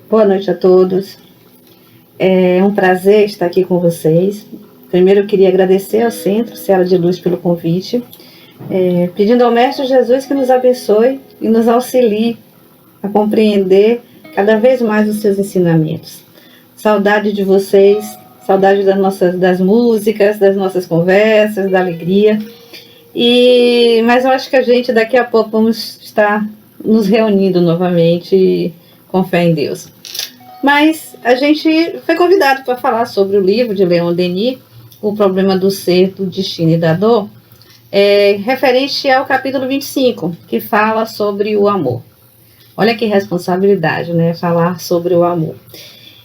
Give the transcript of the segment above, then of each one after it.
Boa noite a todos. É um prazer estar aqui com vocês. Primeiro eu queria agradecer ao Centro Seara de Luz pelo convite, pedindo ao Mestre Jesus que nos abençoe e nos auxilie a compreender cada vez mais os seus ensinamentos. Saudade de vocês, saudade das músicas, das nossas conversas, da alegria. Mas eu acho que a gente daqui a pouco vamos estar nos reunindo novamente com fé em Deus. Mas a gente foi convidado para falar sobre o livro de Leon Denis, O Problema do Ser, do Destino e da Dor, referente ao capítulo 25, que fala sobre o amor. Olha que responsabilidade, né? Falar sobre o amor.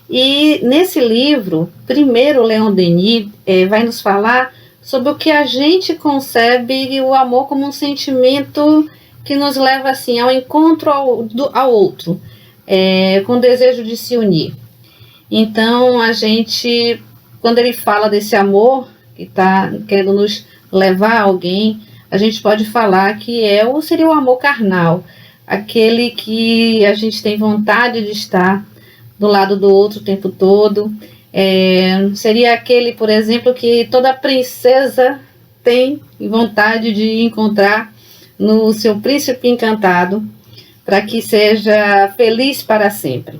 E nesse livro, primeiro Leon Denis vai nos falar sobre o que a gente concebe o amor como um sentimento que nos leva assim, ao encontro ao outro. Com desejo de se unir. Então, a gente, quando ele fala desse amor que está querendo nos levar a alguém, a gente pode falar que seria o amor carnal, aquele que a gente tem vontade de estar do lado do outro o tempo todo. Seria aquele, por exemplo, que toda princesa tem vontade de encontrar no seu príncipe encantado, para que seja feliz para sempre.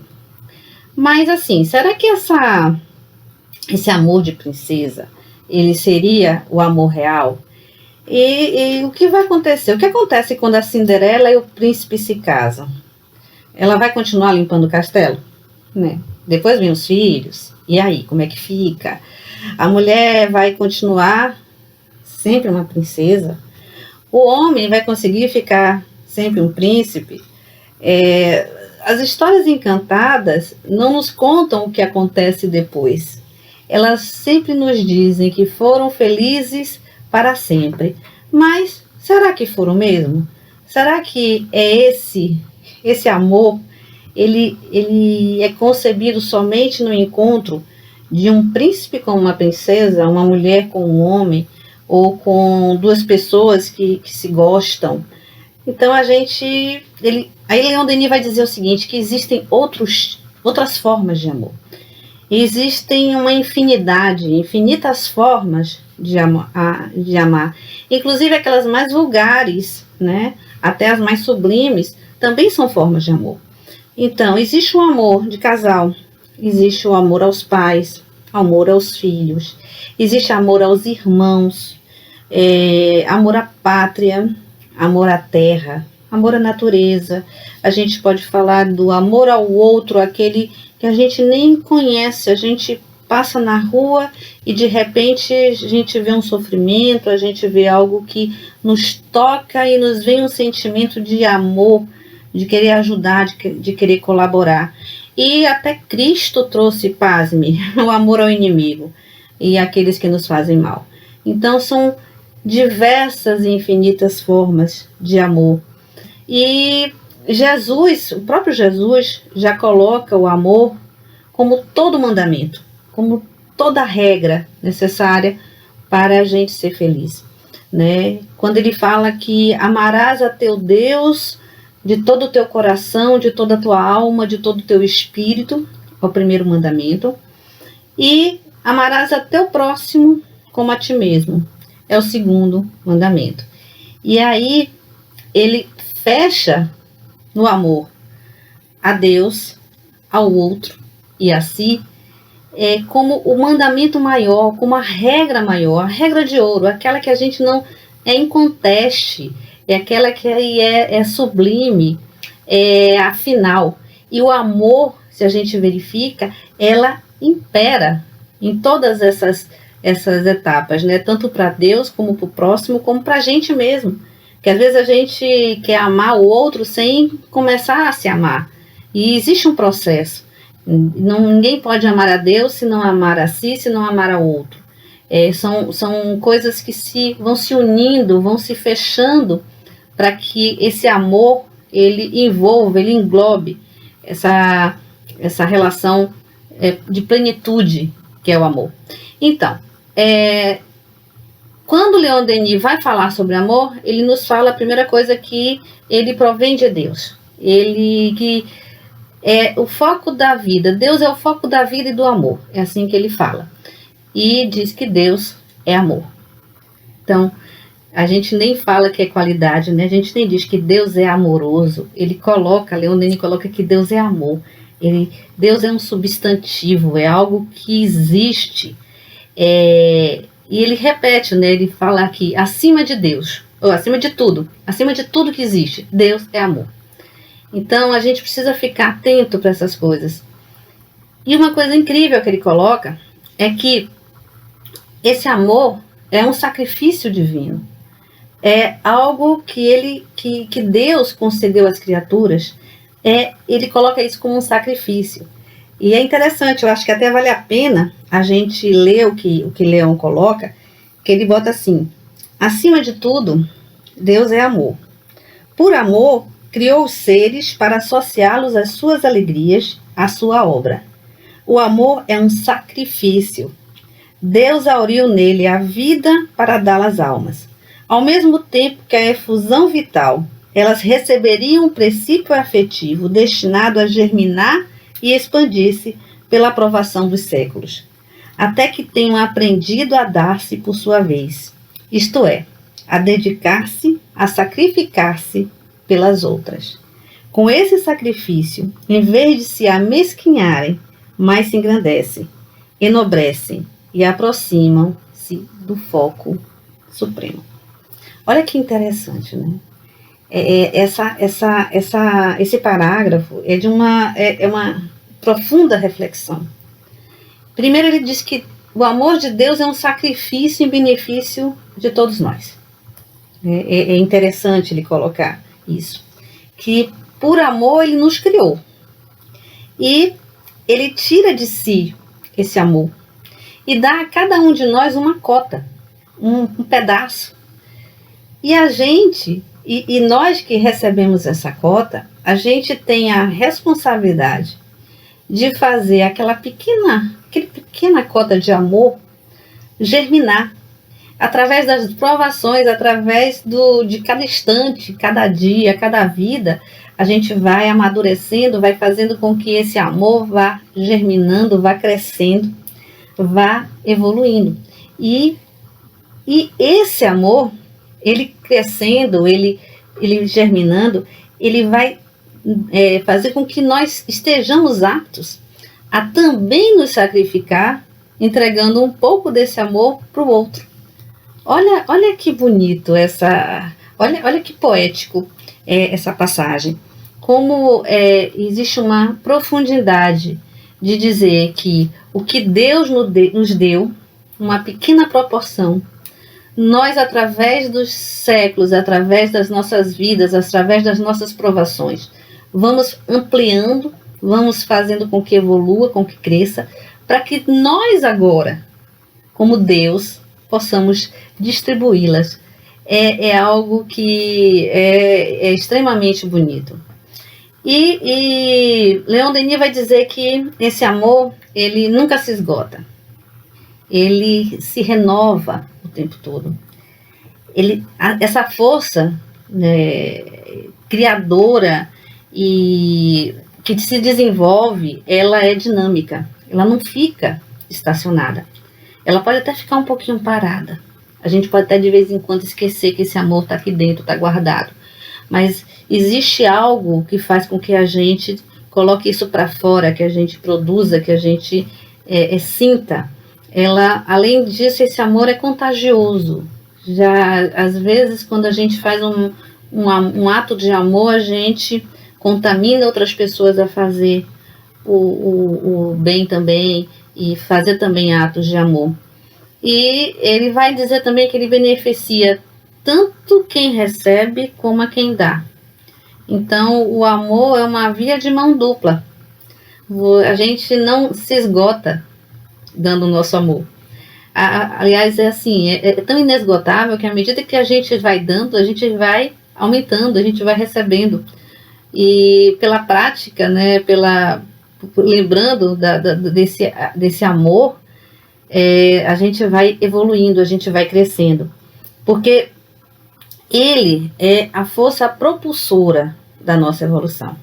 Mas assim, será que esse amor de princesa, ele seria o amor real? E o que vai acontecer? O que acontece quando a Cinderela e o príncipe se casam? Ela vai continuar limpando o castelo? Né? Depois vem os filhos, e aí, como é que fica? A mulher vai continuar sempre uma princesa? O homem vai conseguir ficar sempre um príncipe? As histórias encantadas não nos contam o que acontece depois. Elas sempre nos dizem que foram felizes para sempre. Mas será que foram mesmo? Será que esse amor, ele é concebido somente no encontro de um príncipe com uma princesa, uma mulher com um homem, ou com duas pessoas que se gostam? Então aí Leon Denis vai dizer o seguinte, que existem outras formas de amor. Existem uma infinitas formas de amar. Inclusive aquelas mais vulgares, né? Até as mais sublimes, também são formas de amor. Então, existe o amor de casal, existe o amor aos pais, amor aos filhos, existe amor aos irmãos, amor à pátria, amor à terra, amor à natureza. A gente pode falar do amor ao outro, aquele que a gente nem conhece, a gente passa na rua e de repente a gente vê um sofrimento, a gente vê algo que nos toca e nos vem um sentimento de amor, de querer ajudar, de querer colaborar. E até Cristo trouxe, pasme, o amor ao inimigo e àqueles que nos fazem mal. Então são diversas e infinitas formas de amor. E o próprio Jesus já coloca o amor como todo mandamento, como toda regra necessária para a gente ser feliz, né? Quando ele fala que amarás a teu Deus de todo o teu coração, de toda a tua alma, de todo o teu espírito, é o primeiro mandamento, e amarás a teu próximo como a ti mesmo, é o segundo mandamento. E aí ele fecha no amor a Deus, ao outro e a si, como o mandamento maior, como a regra maior, a regra de ouro, aquela que a gente não é inconteste, é aquela que é sublime, a final. E o amor, se a gente verifica, ela impera em todas essas etapas, né? Tanto para Deus, como para o próximo, como para a gente mesmo. Porque às vezes a gente quer amar o outro sem começar a se amar. E existe um processo. Ninguém pode amar a Deus se não amar a si, se não amar ao outro. São coisas que vão se unindo, vão se fechando para que esse amor ele envolva, ele englobe essa relação de plenitude que é o amor. Então, quando Leon Denis vai falar sobre amor, ele nos fala a primeira coisa que ele provém de Deus. é o foco da vida. Deus é o foco da vida e do amor. É assim que ele fala. E diz que Deus é amor. Então, a gente nem fala que é qualidade, né? A gente nem diz que Deus é amoroso. Ele coloca, Leon Denis coloca que Deus é amor. Deus é um substantivo, é algo que existe. E ele repete, né? Ele fala aqui, acima de Deus, ou acima de tudo que existe, Deus é amor. Então, a gente precisa ficar atento para essas coisas. E uma coisa incrível que ele coloca é que esse amor é um sacrifício divino. É algo que Deus concedeu às criaturas. Ele coloca isso como um sacrifício. E é interessante, eu acho que até vale a pena a gente ler o que Leão coloca, que ele bota assim: acima de tudo, Deus é amor. Por amor, criou os seres para associá-los às suas alegrias, à sua obra. O amor é um sacrifício. Deus auriu nele a vida para dá-la às almas. Ao mesmo tempo que a efusão vital, elas receberiam um princípio afetivo destinado a germinar e expandir-se pela aprovação dos séculos, até que tenham aprendido a dar-se por sua vez, isto é, a dedicar-se, a sacrificar-se pelas outras. Com esse sacrifício, em vez de se amesquinharem, mais se engrandecem, enobrecem e aproximam-se do foco supremo. Olha que interessante, né? Esse parágrafo é de uma profunda reflexão. Primeiro, ele diz que o amor de Deus é um sacrifício em benefício de todos nós. É interessante ele colocar isso. Que por amor ele nos criou. E ele tira de si esse amor. E dá a cada um de nós uma cota, um pedaço. E a gente, e nós que recebemos essa cota, a gente tem a responsabilidade de fazer aquela pequena cota de amor germinar, através das provações, através de cada instante, cada dia, cada vida, a gente vai amadurecendo, vai fazendo com que esse amor vá germinando, vá crescendo, vá evoluindo. E esse amor, ele crescendo, ele germinando, ele vai fazer com que nós estejamos aptos a também nos sacrificar, entregando um pouco desse amor para o outro. Olha que bonito olha que poético essa passagem. Como existe uma profundidade de dizer que o que Deus nos deu, uma pequena proporção, nós, através dos séculos, através das nossas vidas, através das nossas provações, vamos ampliando, vamos fazendo com que evolua, com que cresça, para que nós agora, como Deus, possamos distribuí-las. É algo que é extremamente bonito. E Leon Denis vai dizer que esse amor, ele nunca se esgota. Ele se renova o tempo todo. Essa força, né, criadora e que se desenvolve, ela é dinâmica. Ela não fica estacionada. Ela pode até ficar um pouquinho parada. A gente pode até de vez em quando esquecer que esse amor está aqui dentro, está guardado. Mas existe algo que faz com que a gente coloque isso para fora, que a gente produza, que a gente sinta. Além disso, esse amor é contagioso. Já, às vezes, quando a gente faz um ato de amor, a gente contamina outras pessoas a fazer o bem também e fazer também atos de amor. E ele vai dizer também que ele beneficia tanto quem recebe como a quem dá. Então, o amor é uma via de mão dupla. A gente não se esgota dando o nosso amor. Aliás, é tão inesgotável que à medida que a gente vai dando, a gente vai aumentando, a gente vai recebendo. E pela prática, né, lembrando desse amor, a gente vai evoluindo, a gente vai crescendo. Porque ele é a força propulsora da nossa evolução.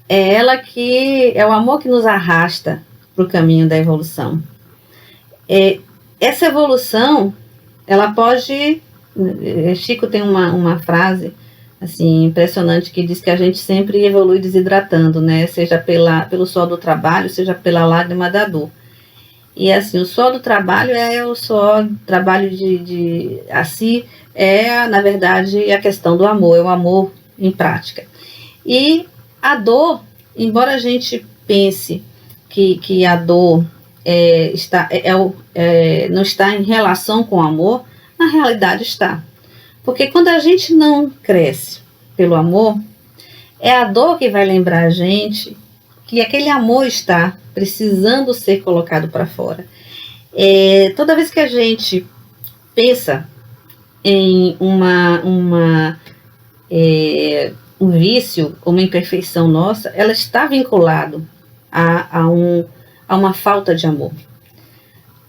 é ela que é o amor que nos arrasta para o caminho da evolução. Essa evolução, ela pode... Chico tem uma frase assim, impressionante, que diz que a gente sempre evolui desidratando, né? Seja pelo suor do trabalho, seja pela lágrima da dor. E assim, o suor do trabalho é o suor, trabalho assim, na verdade, a questão do amor, é o amor em prática. E a dor, embora a gente pense que a dor não está em relação com o amor, na realidade está. Porque quando a gente não cresce pelo amor, é a dor que vai lembrar a gente que aquele amor está precisando ser colocado para fora. Toda vez que a gente pensa em um vício, uma imperfeição nossa, ela está vinculada a uma falta de amor,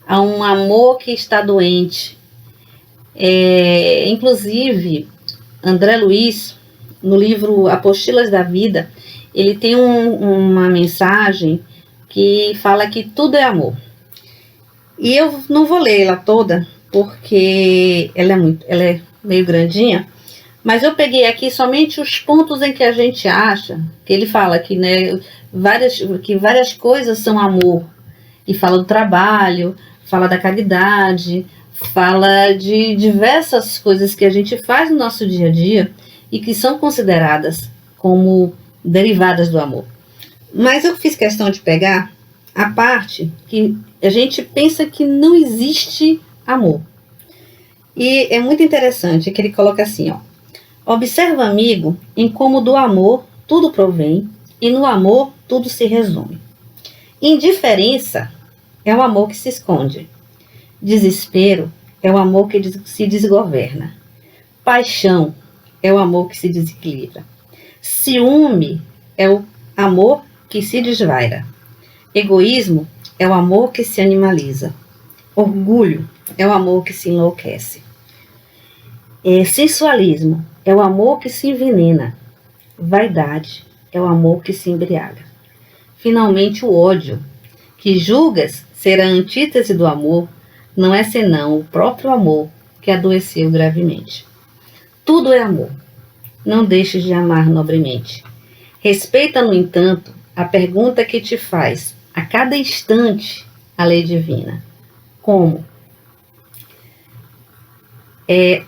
a um amor que está doente. Inclusive, André Luiz, no livro Apostilas da Vida, ele tem uma mensagem que fala que tudo é amor. E eu não vou ler ela toda, porque ela é meio grandinha, mas eu peguei aqui somente os pontos em que a gente acha, que ele fala que, né, várias coisas são amor, e fala do trabalho, fala da caridade, fala de diversas coisas que a gente faz no nosso dia a dia e que são consideradas como derivadas do amor. Mas eu fiz questão de pegar a parte que a gente pensa que não existe amor. E é muito interessante que ele coloca assim, ó: observa, amigo, em como do amor tudo provém e no amor tudo se resume. Indiferença é o amor que se esconde. Desespero é o amor que se desgoverna. Paixão é o amor que se desequilibra. Ciúme é o amor que se desvaira. Egoísmo é o amor que se animaliza. Orgulho é o amor que se enlouquece. Sensualismo é o amor que se envenena. Vaidade é o amor que se embriaga. Finalmente, o ódio, que julgas ser a antítese do amor, não é senão o próprio amor que adoeceu gravemente. Tudo é amor. Não deixes de amar nobremente. Respeita, no entanto, a pergunta que te faz a cada instante a lei divina. Como? É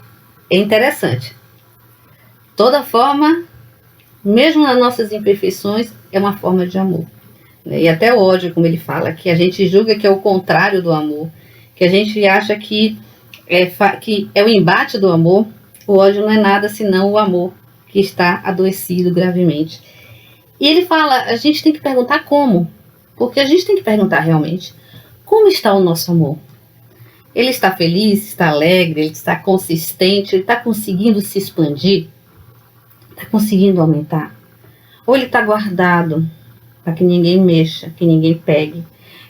interessante. Toda forma, mesmo nas nossas imperfeições, é uma forma de amor. E até o ódio, como ele fala, que a gente julga que é o contrário do amor, que a gente acha que é o embate do amor. O ódio não é nada senão o amor que está adoecido gravemente. E ele fala, a gente tem que perguntar como, porque a gente tem que perguntar realmente, como está o nosso amor? Ele está feliz, está alegre, ele está consistente, ele está conseguindo se expandir? Está conseguindo aumentar? Ou ele está guardado para que ninguém mexa, que ninguém pegue?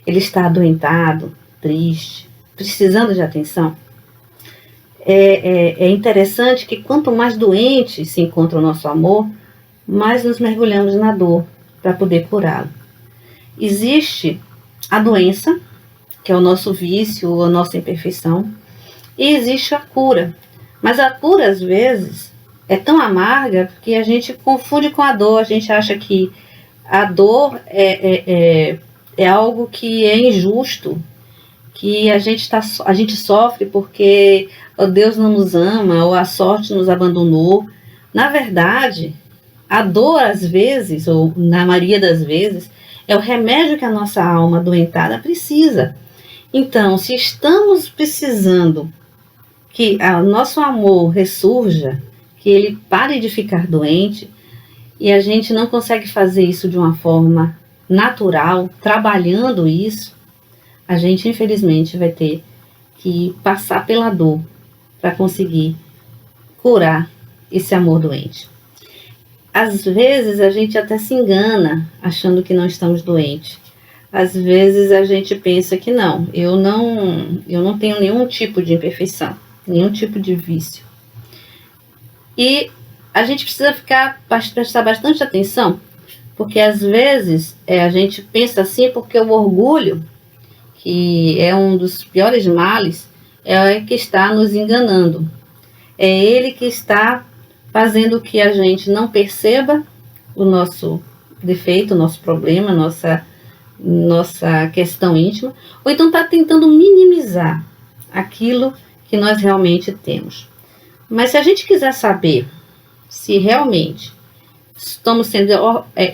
Ele está adoentado, triste, precisando de atenção? É interessante que quanto mais doente se encontra o nosso amor, mais nos mergulhamos na dor para poder curá-lo. Existe a doença, que é o nosso vício, a nossa imperfeição, e existe a cura. Mas a cura, às vezes, é tão amarga que a gente confunde com a dor. A gente acha que a dor é algo que é injusto, que a gente sofre porque Deus não nos ama ou a sorte nos abandonou. Na verdade, a dor, às vezes, ou na maioria das vezes, é o remédio que a nossa alma adoentada precisa. Então, se estamos precisando que o nosso amor ressurja, que ele pare de ficar doente, e a gente não consegue fazer isso de uma forma natural, trabalhando isso, a gente, infelizmente, vai ter que passar pela dor para conseguir curar esse amor doente. Às vezes, a gente até se engana, achando que não estamos doentes. Às vezes, a gente pensa que não, eu não tenho nenhum tipo de imperfeição, nenhum tipo de vício. E a gente precisa prestar bastante atenção, Porque às vezes a gente pensa assim porque o orgulho, que é um dos piores males, é que está nos enganando. É ele que está fazendo que a gente não perceba o nosso defeito, o nosso problema, nossa questão íntima, ou então está tentando minimizar aquilo que nós realmente temos. Mas se a gente quiser saber se realmente estamos sendo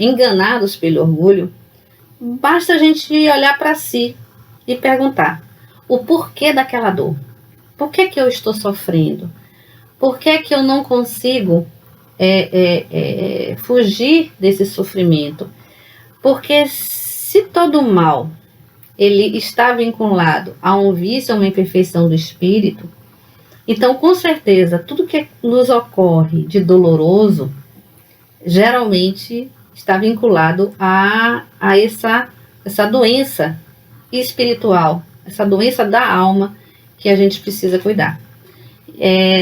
enganados pelo orgulho, basta a gente olhar para si e perguntar o porquê daquela dor. Por que eu estou sofrendo? Por que eu não consigo fugir desse sofrimento? Porque se todo mal ele está vinculado a um vício, a uma imperfeição do espírito, então com certeza tudo que nos ocorre de doloroso geralmente está vinculado a essa doença espiritual, essa doença da alma que a gente precisa cuidar.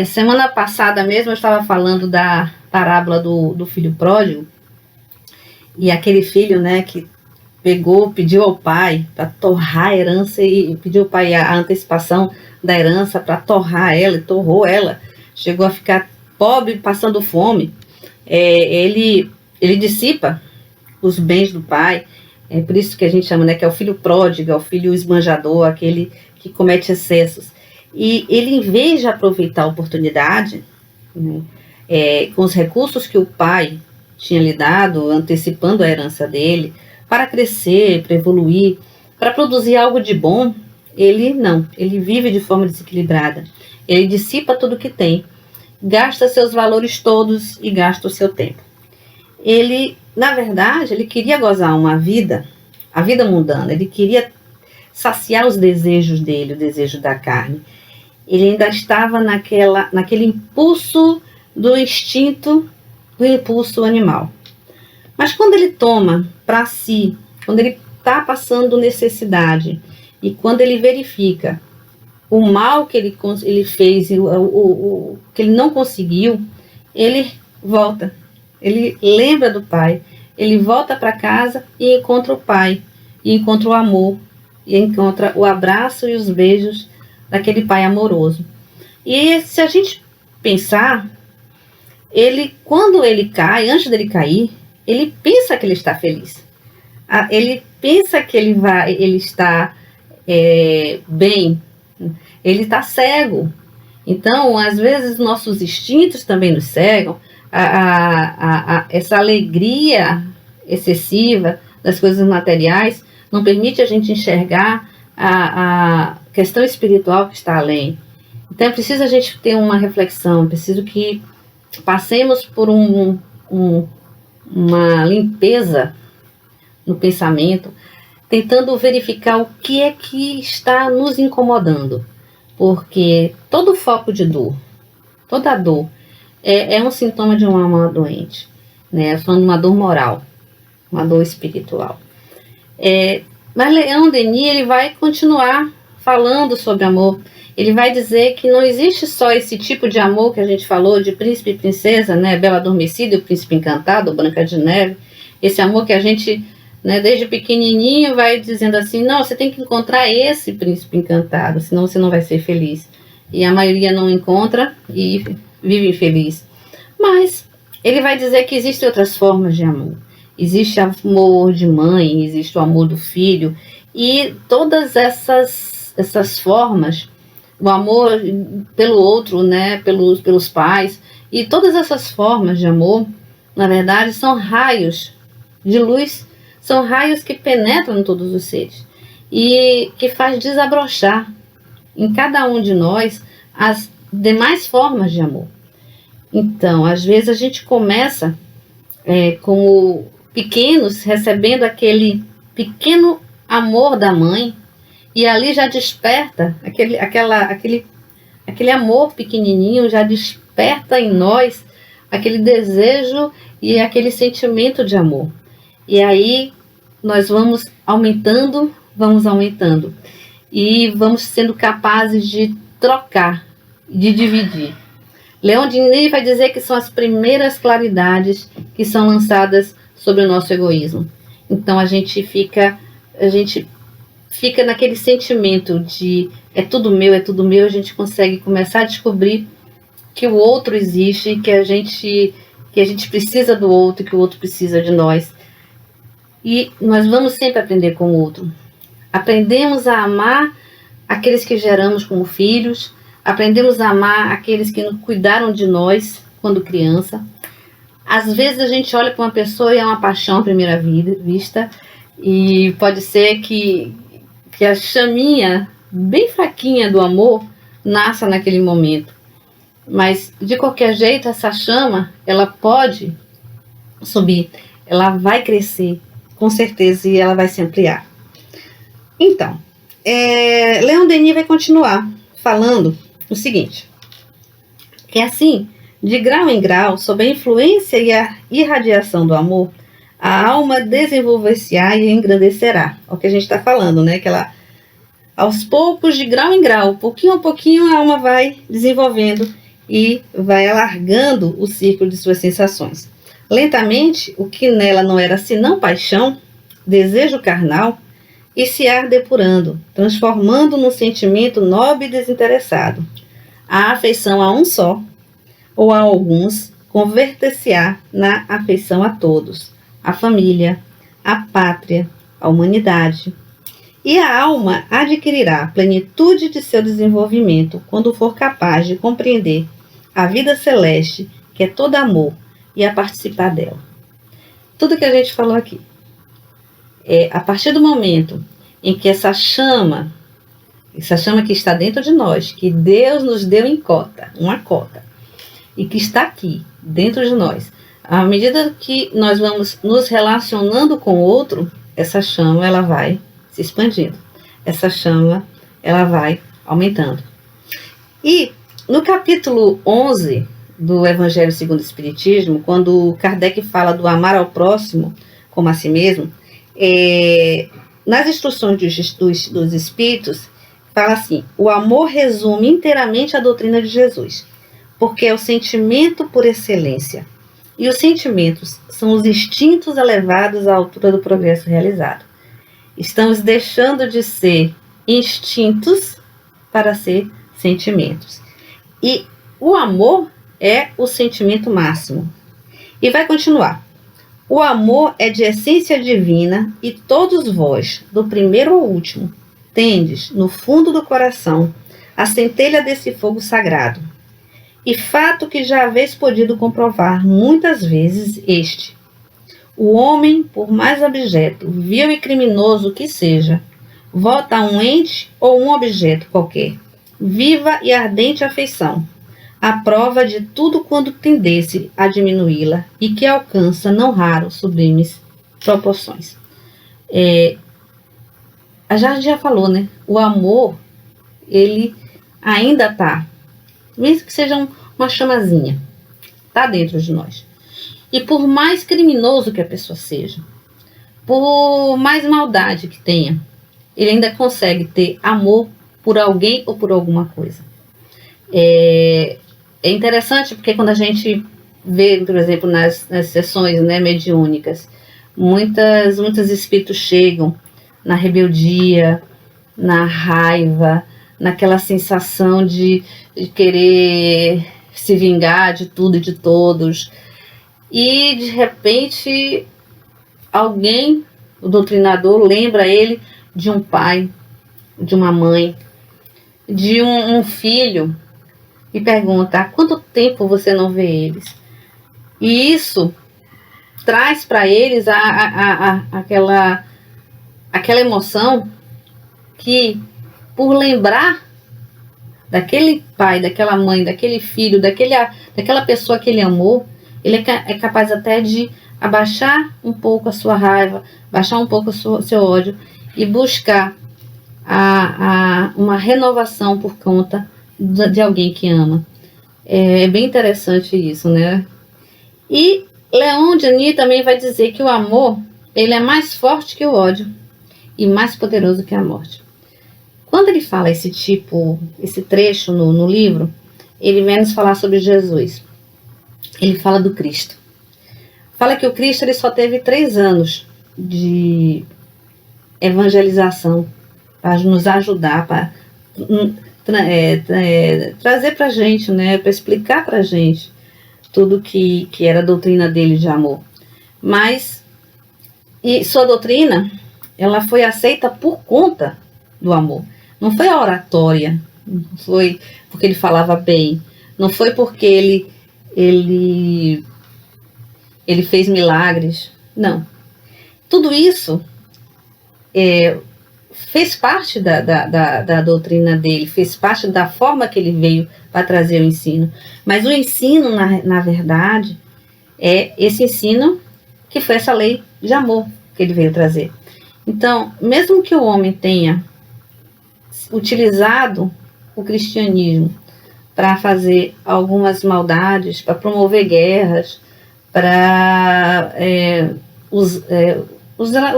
Semana passada mesmo eu estava falando da parábola do filho pródigo, e aquele filho, né, que pediu ao pai para torrar a herança e pediu ao pai a antecipação da herança para torrar ela, e torrou ela, chegou a ficar pobre, passando fome. Ele dissipa os bens do pai, é por isso que a gente chama, né, que é o filho pródigo, é o filho esbanjador, aquele que comete excessos. E ele, em vez de aproveitar a oportunidade, né, com os recursos que o pai tinha lhe dado, antecipando a herança dele, para crescer, para evoluir, para produzir algo de bom, ele vive de forma desequilibrada. Ele dissipa tudo que tem, gasta seus valores todos e gasta o seu tempo. Ele, na verdade, ele queria gozar a vida mundana, ele queria saciar os desejos dele, o desejo da carne. Ele ainda estava naquele impulso do instinto, do impulso animal. Mas quando ele toma para si, quando ele está passando necessidade, e quando ele verifica o mal que ele fez, o que ele não conseguiu, ele volta. Ele lembra do pai, ele volta para casa e encontra o pai, e encontra o amor, e encontra o abraço e os beijos daquele pai amoroso. E se a gente pensar, quando ele cai, antes dele cair, ele pensa que ele está feliz. Ele pensa que ele está bem. Ele está cego. Então, às vezes, nossos instintos também nos cegam. Essa alegria excessiva das coisas materiais não permite a gente enxergar a questão espiritual que está além. Então, é preciso a gente ter uma reflexão, preciso que passemos por uma limpeza no pensamento, tentando verificar o que é que está nos incomodando. Porque todo foco de dor, toda dor, é um sintoma de uma alma doente, né? Falando de uma dor moral, uma dor espiritual. Mas Leon Denis, ele vai continuar falando sobre amor. Ele vai dizer que não existe só esse tipo de amor que a gente falou, de príncipe e princesa, né? Bela Adormecida e o Príncipe Encantado, Branca de Neve. Esse amor que a gente, né, desde pequenininho vai dizendo assim, não, você tem que encontrar esse príncipe encantado, senão você não vai ser feliz. E a maioria não encontra e vive infeliz. Mas ele vai dizer que existem outras formas de amor. Existe amor de mãe, existe o amor do filho, e todas essas formas, o amor pelo outro, né, pelos pais, e todas essas formas de amor, na verdade, são raios de luz, são raios que penetram em todos os seres e que faz desabrochar em cada um de nós as demais formas de amor. Então, às vezes a gente começa como pequenos, recebendo aquele pequeno amor da mãe, e ali já desperta aquele amor pequenininho, já desperta em nós aquele desejo e aquele sentimento de amor. E aí nós vamos aumentando, e vamos sendo capazes de trocar, de dividir. Leon Denis vai dizer que são as primeiras claridades que são lançadas sobre o nosso egoísmo. Então a gente fica naquele sentimento de é tudo meu, a gente consegue começar a descobrir que o outro existe e que a gente precisa do outro, que o outro precisa de nós. E nós vamos sempre aprender com o outro. Aprendemos a amar aqueles que geramos como filhos, aprendemos a amar aqueles que cuidaram de nós quando criança. Às vezes a gente olha para uma pessoa e é uma paixão à primeira vista, e pode ser que a chaminha bem fraquinha do amor nasça naquele momento. Mas, de qualquer jeito, essa chama, ela pode subir, ela vai crescer, com certeza, e ela vai se ampliar. Então, Leon Denis vai continuar falando o seguinte, que assim, de grau em grau, sob a influência e a irradiação do amor, a alma desenvolver-se-á e engrandecerá. É o que a gente está falando, né? Que ela, aos poucos, de grau em grau, pouquinho a pouquinho, a alma vai desenvolvendo e vai alargando o círculo de suas sensações. Lentamente, o que nela não era senão paixão, desejo carnal, e se ar depurando, transformando num sentimento nobre e desinteressado. A afeição a um só, ou a alguns, converter-se-á na afeição a todos, a família, a pátria, a humanidade. E a alma adquirirá a plenitude de seu desenvolvimento quando for capaz de compreender a vida celeste, que é todo amor, e a participar dela. Tudo que a gente falou aqui. A partir do momento em que essa chama que está dentro de nós, que Deus nos deu em uma cota, e que está aqui, dentro de nós, à medida que nós vamos nos relacionando com o outro, essa chama ela vai se expandindo. Essa chama ela vai aumentando. E no capítulo 11 do Evangelho segundo o Espiritismo, quando Kardec fala do amar ao próximo como a si mesmo, nas instruções dos Espíritos, fala assim: o amor resume inteiramente a doutrina de Jesus, porque é o sentimento por excelência. E os sentimentos são os instintos elevados à altura do progresso realizado. Estamos deixando de ser instintos para ser sentimentos. E o amor é o sentimento máximo. E vai continuar. O amor é de essência divina e todos vós, do primeiro ao último, tendes, no fundo do coração, a centelha desse fogo sagrado. E fato que já haveis podido comprovar muitas vezes este: o homem, por mais abjeto, vil e criminoso que seja, vota a um ente ou um objeto qualquer, viva e ardente afeição, à prova de tudo quando tendesse a diminuí-la e que alcança, não raro, sublimes proporções. A gente já falou, né? O amor, ele ainda está, mesmo que seja uma chamazinha, está dentro de nós. E por mais criminoso que a pessoa seja, por mais maldade que tenha, ele ainda consegue ter amor por alguém ou por alguma coisa. É interessante porque quando a gente vê, por exemplo, nas sessões, né, mediúnicas, muitos espíritos chegam na rebeldia, na raiva, naquela sensação de querer se vingar de tudo e de todos. E, de repente, alguém, o doutrinador, lembra ele de um pai, de uma mãe, de um filho, e pergunta: há quanto tempo você não vê eles? E isso traz para eles aquela emoção que, por lembrar daquele pai, daquela mãe, daquele filho, daquela pessoa que ele amou, ele é capaz até de abaixar um pouco a sua raiva, baixar um pouco o seu ódio e buscar uma renovação por conta de alguém que ama. É bem interessante isso, né? E Leon Denis também vai dizer que o amor, ele é mais forte que o ódio e mais poderoso que a morte. Quando ele fala esse trecho no livro, ele vem nos falar sobre Jesus. Ele fala do Cristo. fala que o Cristo ele só teve 3 anos de evangelização para nos ajudar, para trazer para a gente, né, para explicar para a gente tudo que era a doutrina dele de amor. Mas sua doutrina, ela foi aceita por conta do amor. Não foi a oratória, não foi porque ele falava bem, não foi porque ele fez milagres, não. Tudo isso fez parte da doutrina dele, fez parte da forma que ele veio para trazer o ensino. Mas o ensino, na verdade, é esse ensino que foi essa lei de amor que ele veio trazer. Então, mesmo que o homem tenha utilizado o cristianismo para fazer algumas maldades, para guerras, para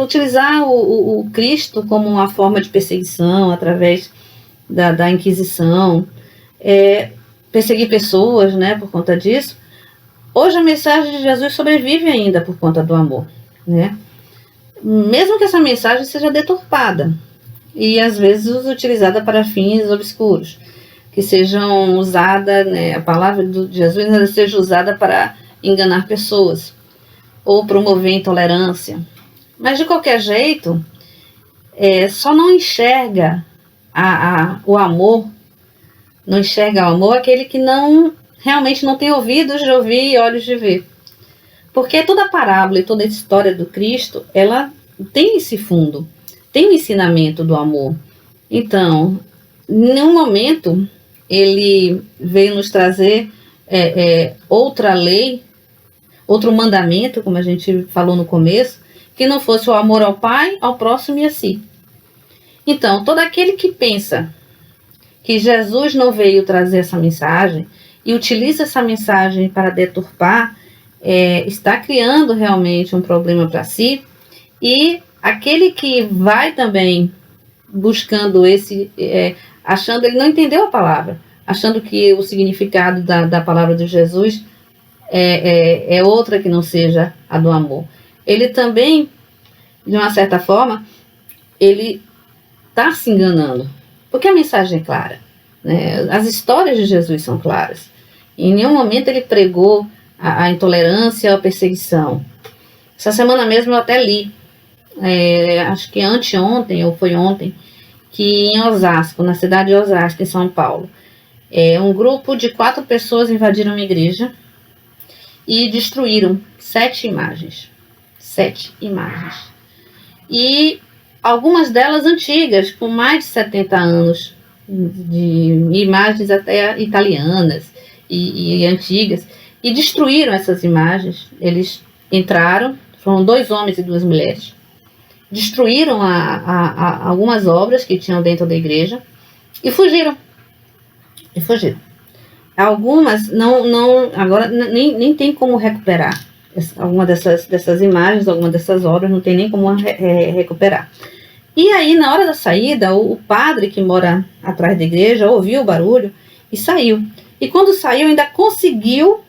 utilizar o Cristo como uma forma de perseguição através da Inquisição, perseguir pessoas, né, por conta disso. Hoje a mensagem de Jesus sobrevive ainda por conta do amor, né? Mesmo que essa mensagem seja deturpada e às vezes utilizada para fins obscuros, que sejam usadas, né, a palavra de Jesus seja usada para enganar pessoas ou promover intolerância. Mas de qualquer jeito, só não enxerga o amor, não enxerga o amor aquele que realmente não tem ouvidos de ouvir e olhos de ver. Porque toda a parábola e toda a história do Cristo, ela tem esse fundo, tem o ensinamento do amor. Então, em nenhum momento, ele veio nos trazer outra lei, outro mandamento, como a gente falou no começo, que não fosse o amor ao Pai, ao próximo e a si. Então, todo aquele que pensa que Jesus não veio trazer essa mensagem e utiliza essa mensagem para deturpar, está criando realmente um problema para si. E aquele que vai também buscando achando, ele não entendeu a palavra, achando que o significado da palavra de Jesus é outra que não seja a do amor. Ele também, de uma certa forma, ele está se enganando, porque a mensagem é clara, né? As histórias de Jesus são claras. Em nenhum momento ele pregou a intolerância ou a perseguição. Essa semana mesmo eu até li, acho que anteontem ou foi ontem, que em Osasco, na cidade de Osasco, em São Paulo, um grupo de 4 pessoas invadiram uma igreja e destruíram 7 imagens. 7 imagens. E algumas delas antigas, com mais de 70 anos, de imagens até italianas e antigas, e destruíram essas imagens. Eles entraram, foram 2 homens e 2 mulheres, destruíram algumas obras que tinham dentro da igreja e fugiram. Algumas agora nem tem como recuperar. Alguma dessas imagens, alguma dessas obras não tem nem como recuperar. E aí, na hora da saída, o padre que mora atrás da igreja ouviu o barulho e saiu. E quando saiu, ainda conseguiu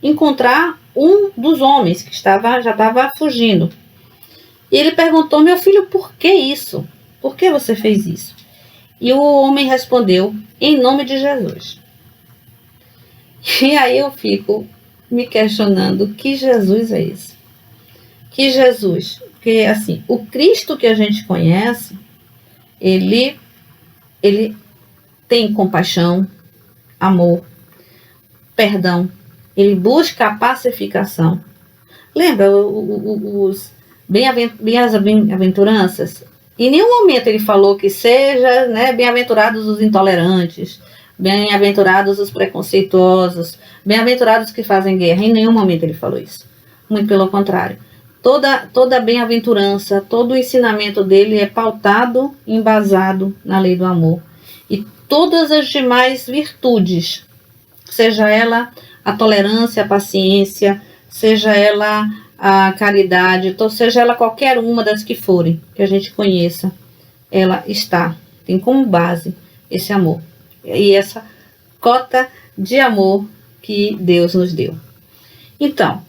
encontrar um dos homens que já estava fugindo. E ele perguntou: meu filho, por que isso? Por que você fez isso? E o homem respondeu: em nome de Jesus. E aí eu fico me questionando: que Jesus é esse? Que Jesus? Porque assim, o Cristo que a gente conhece, ele tem compaixão, amor, perdão, ele busca a pacificação. Lembra os bem-aventuranças? Em nenhum momento ele falou que seja, né, bem-aventurados os intolerantes, bem-aventurados os preconceituosos, bem-aventurados que fazem guerra. Em nenhum momento ele falou isso. Muito pelo contrário. Toda bem-aventurança, todo o ensinamento dele é pautado, embasado na lei do amor. E todas as demais virtudes, seja ela a tolerância, a paciência, seja ela a caridade, seja ela qualquer uma das que forem, que a gente conheça, ela tem como base esse amor. E essa cota de amor que Deus nos deu. Então,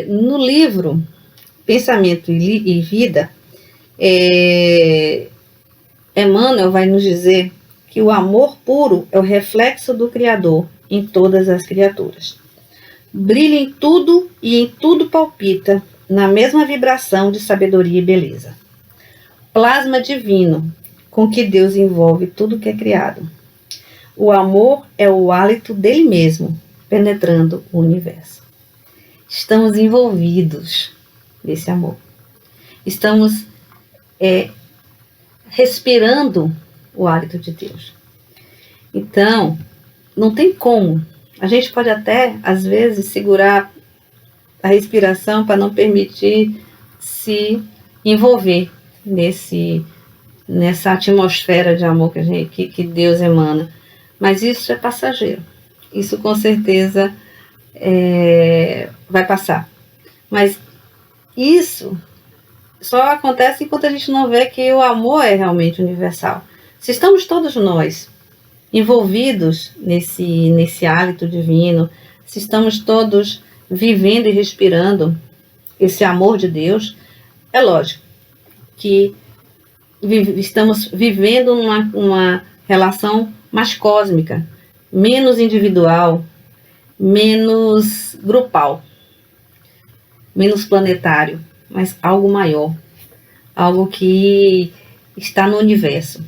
No livro Pensamento e Vida, Emmanuel vai nos dizer que o amor puro é o reflexo do Criador em todas as criaturas. Brilha em tudo e em tudo palpita na mesma vibração de sabedoria e beleza. Plasma divino com que Deus envolve tudo que é criado. O amor é o hálito dele mesmo, penetrando o universo. Estamos envolvidos nesse amor. Estamos respirando o hálito de Deus. Então, não tem como. A gente pode até, às vezes, segurar a respiração para não permitir se envolver nessa atmosfera de amor que Deus emana. Mas isso é passageiro. Isso com certeza vai passar. Mas isso só acontece enquanto a gente não vê que o amor é realmente universal. Se estamos todos nós envolvidos nesse hálito divino, se estamos todos vivendo e respirando esse amor de Deus, é lógico que estamos vivendo uma relação mais cósmica, menos individual, menos grupal, menos planetário, mas algo maior, algo que está no universo.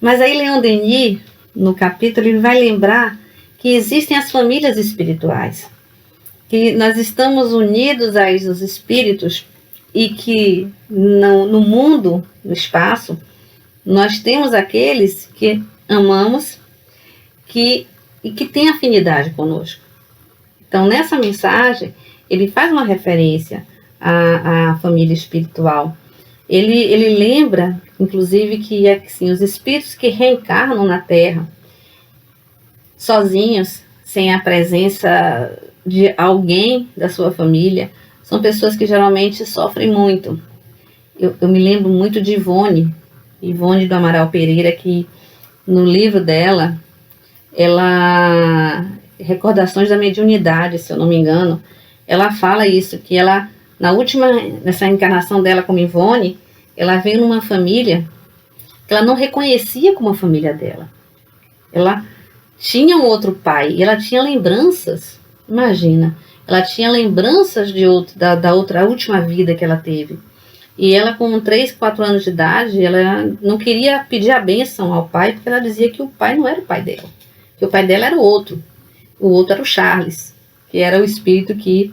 Mas aí Leon Denis, no capítulo, ele vai lembrar que existem as famílias espirituais, que nós estamos unidos aos espíritos e que no mundo, no espaço, nós temos aqueles que amamos e que têm afinidade conosco. Então, nessa mensagem, ele faz uma referência à família espiritual. Ele lembra, inclusive, que assim, os espíritos que reencarnam na Terra, sozinhos, sem a presença de alguém da sua família, são pessoas que geralmente sofrem muito. Eu me lembro muito de Ivone do Amaral Pereira, que no livro dela, Recordações da Mediunidade, se eu não me engano, ela fala isso, que ela, nessa encarnação dela como Ivone, ela veio numa família que ela não reconhecia como a família dela. Ela tinha um outro pai, e ela tinha lembranças, imagina, ela tinha lembranças da última vida que ela teve. E ela, com 3, 4 anos de idade, ela não queria pedir a bênção ao pai, porque ela dizia que o pai não era o pai dela, que o pai dela era o outro era o Charles, que era o espírito que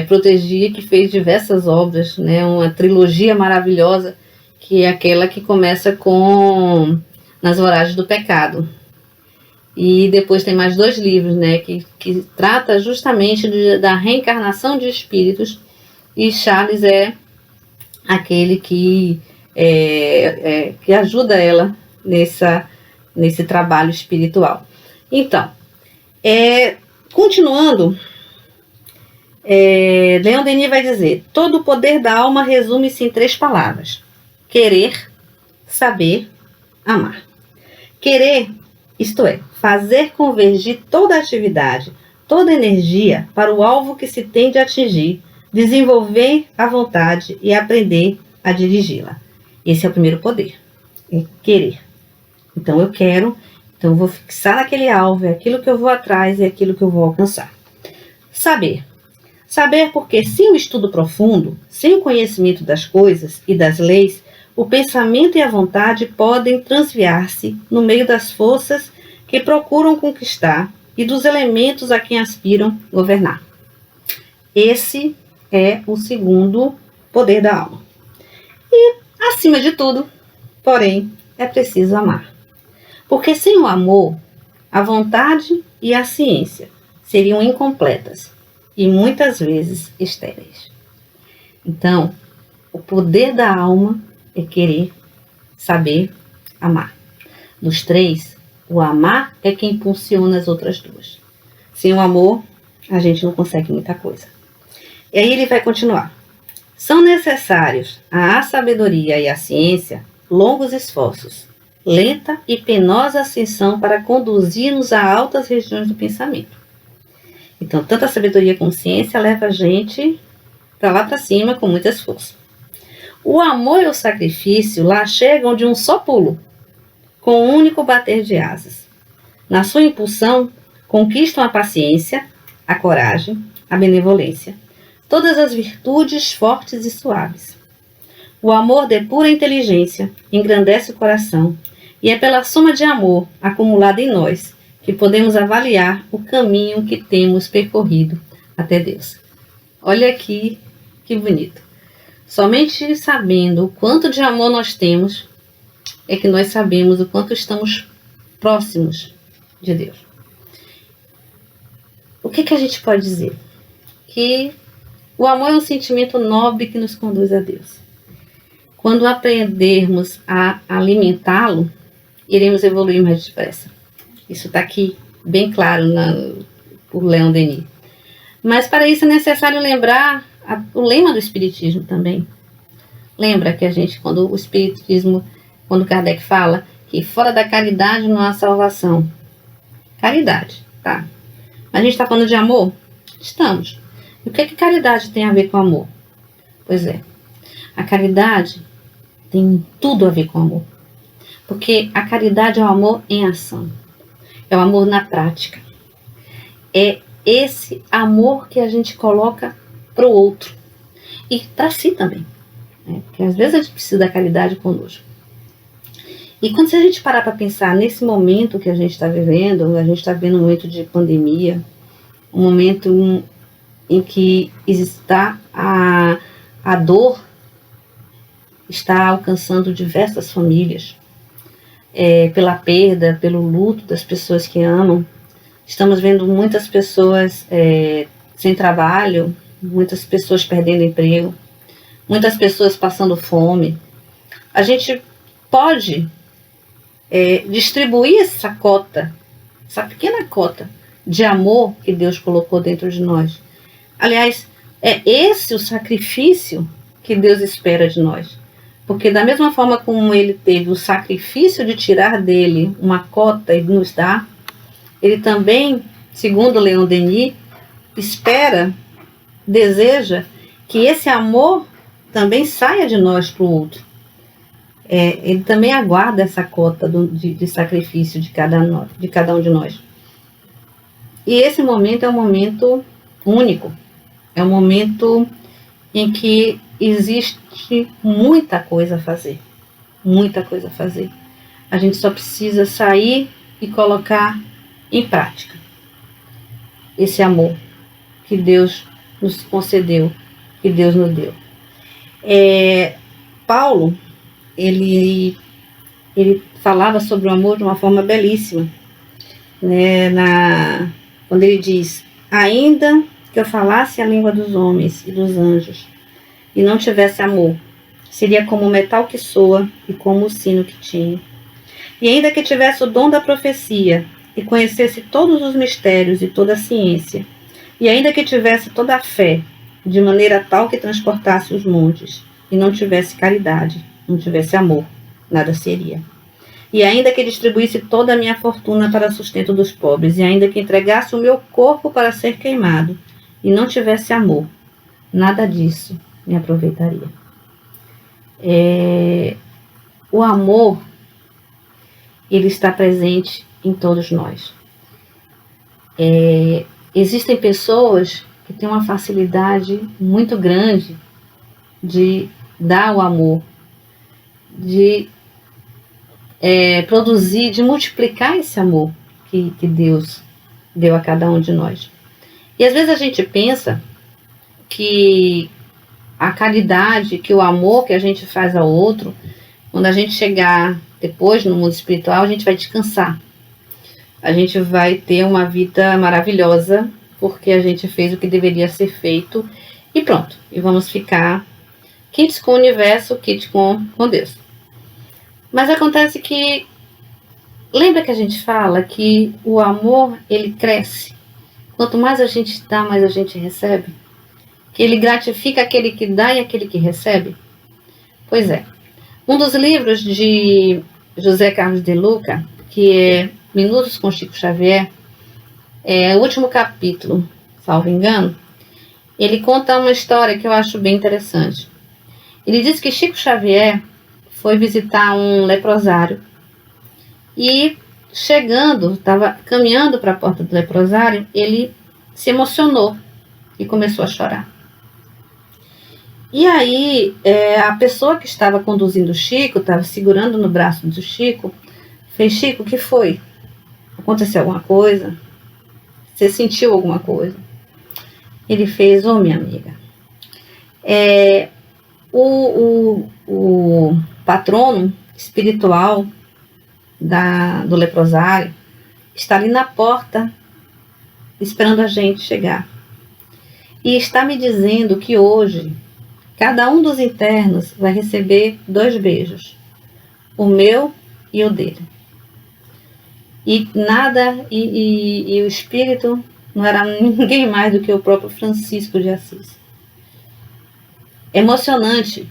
protegia, que fez diversas obras, né, uma trilogia maravilhosa, que é aquela que começa com Nas Voragens do Pecado. E depois tem mais 2 livros, né, que trata justamente da reencarnação de espíritos, e Charles é aquele que ajuda ela nesse trabalho espiritual. Então, continuando, Leon Denis vai dizer: todo o poder da alma resume-se em 3 palavras: querer, saber, amar. Querer, isto é, fazer convergir toda a atividade, toda a energia para o alvo que se tem de atingir, desenvolver a vontade e aprender a dirigi-la. Esse é o primeiro poder, é querer. Então eu quero, então eu vou fixar naquele alvo, é aquilo que eu vou atrás, é aquilo que eu vou alcançar. Saber. Saber porque sem o estudo profundo, sem o conhecimento das coisas e das leis, o pensamento e a vontade podem transviar-se no meio das forças que procuram conquistar e dos elementos a quem aspiram governar. Esse é o segundo poder da alma. E, acima de tudo, porém, é preciso amar. Porque sem o amor, a vontade e a ciência seriam incompletas e muitas vezes estéreis. Então, o poder da alma é querer, saber, amar. Dos 3, o amar é que impulsiona as outras 2. Sem o amor, a gente não consegue muita coisa. E aí ele vai continuar. São necessários à sabedoria e à ciência longos esforços, lenta e penosa ascensão para conduzir-nos a altas regiões do pensamento. Então, tanto a sabedoria como a ciência leva a gente para lá para cima com muita força. O amor e o sacrifício lá chegam de um só pulo, com um único bater de asas. Na sua impulsão, conquistam a paciência, a coragem, a benevolência, todas as virtudes fortes e suaves. O amor depura a inteligência, engrandece o coração, e é pela soma de amor acumulada em nós que podemos avaliar o caminho que temos percorrido até Deus. Olha aqui que bonito. Somente sabendo o quanto de amor nós temos, é que nós sabemos o quanto estamos próximos de Deus. O que a gente pode dizer? Que o amor é um sentimento nobre que nos conduz a Deus. Quando aprendermos a alimentá-lo, iremos evoluir mais depressa. Isso está aqui bem claro por Leon Denis. Mas para isso é necessário lembrar o lema do Espiritismo também. Lembra que a gente, quando o Espiritismo, quando Kardec fala que fora da caridade não há salvação. Caridade, tá? Mas a gente está falando de amor? Estamos. E o que caridade tem a ver com amor? Pois é, a caridade tem tudo a ver com amor. Porque a caridade é o amor em ação. É o amor na prática. É esse amor que a gente coloca para o outro. E para si também. Né? Porque às vezes a gente precisa da caridade conosco. E quando a gente parar para pensar nesse momento que a gente está vivendo, a gente está vivendo um momento de pandemia, um momento em que está a dor está alcançando diversas famílias, pela perda, pelo luto das pessoas que amam. Estamos vendo muitas pessoas sem trabalho, muitas pessoas perdendo emprego, muitas pessoas passando fome. A gente pode distribuir essa cota, essa pequena cota de amor que Deus colocou dentro de nós. Aliás, é esse o sacrifício que Deus espera de nós. Porque da mesma forma como ele teve o sacrifício de tirar dele uma cota e nos dar, ele também, segundo Leon Denis, espera, deseja que esse amor também saia de nós para o outro. Ele também aguarda essa cota de sacrifício de cada um de nós. E esse momento é um momento único. É um momento em que existe muita coisa a fazer. Muita coisa a fazer. A gente só precisa sair e colocar em prática esse amor que Deus nos concedeu, que Deus nos deu. Paulo, ele falava sobre o amor de uma forma belíssima, né? Quando ele diz: ainda que eu falasse a língua dos homens e dos anjos e não tivesse amor, seria como o metal que soa e como o sino que tinha. E ainda que tivesse o dom da profecia e conhecesse todos os mistérios e toda a ciência, e ainda que tivesse toda a fé, de maneira tal que transportasse os montes, e não tivesse caridade, não tivesse amor, nada seria. E ainda que distribuísse toda a minha fortuna para sustento dos pobres, e ainda que entregasse o meu corpo para ser queimado, e não tivesse amor, nada disso me aproveitaria. O amor, ele está presente em todos nós. Existem pessoas que têm uma facilidade muito grande de dar o amor, de produzir, de multiplicar esse amor que Deus deu a cada um de nós. E às vezes a gente pensa que a caridade, que o amor que a gente faz ao outro, quando a gente chegar depois no mundo espiritual, a gente vai descansar. A gente vai ter uma vida maravilhosa, porque a gente fez o que deveria ser feito e pronto. E vamos ficar quites com o universo, quites com Deus. Mas acontece que, lembra que a gente fala que o amor, ele cresce. Quanto mais a gente dá, mais a gente recebe. Que ele gratifica aquele que dá e aquele que recebe. Pois é. Um dos livros de José Carlos de Luca, que é Minutos com Chico Xavier, o último capítulo salvo engano, ele conta uma história que eu acho bem interessante. Ele diz que Chico Xavier foi visitar um leprosário e chegando, estava caminhando para a porta do leprosário, ele se emocionou e começou a chorar. E aí, a pessoa que estava conduzindo o Chico, estava segurando no braço do Chico, fez: Chico, o que foi? Aconteceu alguma coisa? Você sentiu alguma coisa? Ele fez: ô, minha amiga, o patrono espiritual do leprosário está ali na porta esperando a gente chegar. E está me dizendo que hoje cada um dos internos vai receber 2 beijos, o meu e o dele. E nada, e o espírito não era ninguém mais do que o próprio Francisco de Assis. Emocionante.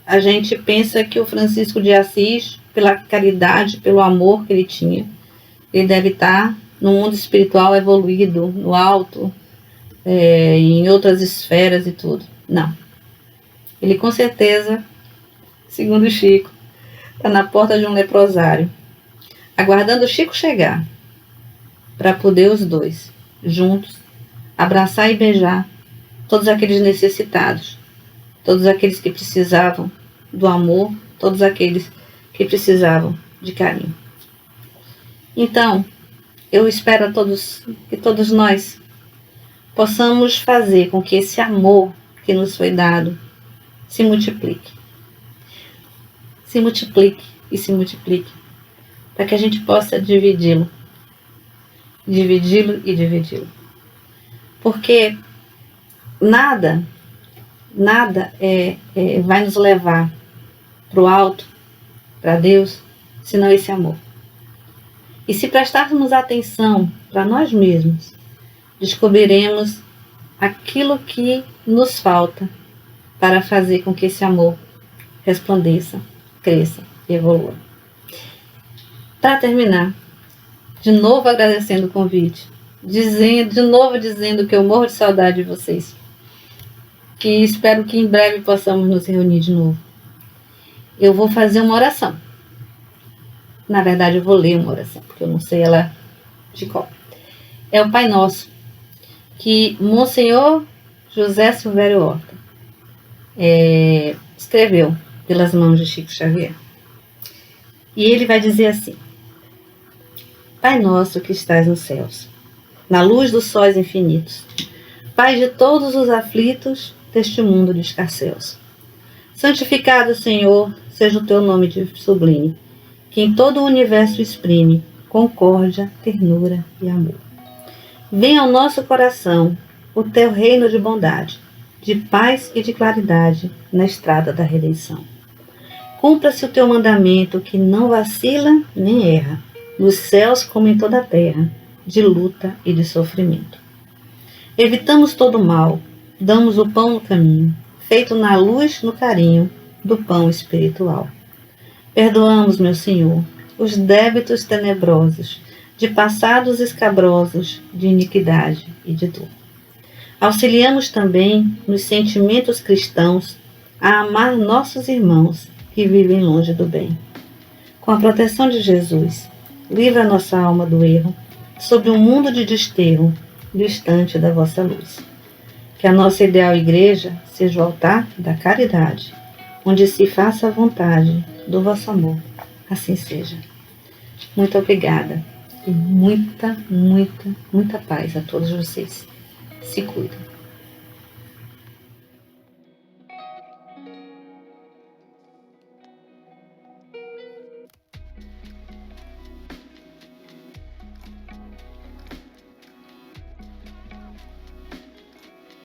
A gente pensa que o Francisco de Assis, pela caridade, pelo amor que ele tinha, ele deve estar no mundo espiritual evoluído, no alto, em outras esferas e tudo. Não. Ele com certeza, segundo o Chico, está na porta de um leprosário, aguardando o Chico chegar, para poder os 2, juntos, abraçar e beijar todos aqueles necessitados, todos aqueles que precisavam do amor, todos aqueles que precisavam de carinho. Então, eu espero que todos nós possamos fazer com que esse amor que nos foi dado se multiplique. Se multiplique e se multiplique, para que a gente possa dividi-lo. Dividi-lo e dividi-lo. Porque nada vai nos levar para o alto, para Deus, senão esse amor. E se prestarmos atenção para nós mesmos, descobriremos aquilo que nos falta para fazer com que esse amor resplandeça, cresça e evolua. Para terminar, de novo agradecendo o convite, dizendo que eu morro de saudade de vocês, que espero que em breve possamos nos reunir de novo. Eu vou fazer uma oração. Na verdade, eu vou ler uma oração, porque eu não sei ela de qual. É o Pai Nosso, que Monsenhor José Silvério Horta escreveu pelas mãos de Chico Xavier. E ele vai dizer assim: Pai nosso que estás nos céus, na luz dos sóis infinitos, Pai de todos os aflitos deste mundo de escarcéus, santificado, Senhor, seja o teu nome sublime, que em todo o universo exprime concórdia, ternura e amor. Venha ao nosso coração o teu reino de bondade, de paz e de claridade na estrada da redenção. Cumpra-se o teu mandamento que não vacila nem erra, nos céus como em toda a terra, de luta e de sofrimento. Evitamos todo o mal, damos o pão no caminho, feito na luz, no carinho do pão espiritual. Perdoamos, meu Senhor, os débitos tenebrosos, de passados escabrosos, de iniquidade e de dor. Auxiliamos também, nos sentimentos cristãos, a amar nossos irmãos que vivem longe do bem. Com a proteção de Jesus, livra nossa alma do erro, sobre um mundo de desterro, distante da vossa luz. Que a nossa ideal igreja seja o altar da caridade, onde se faça a vontade do vosso amor. Assim seja. Muito obrigada e muita, muita, muita paz a todos vocês. Se cuidem.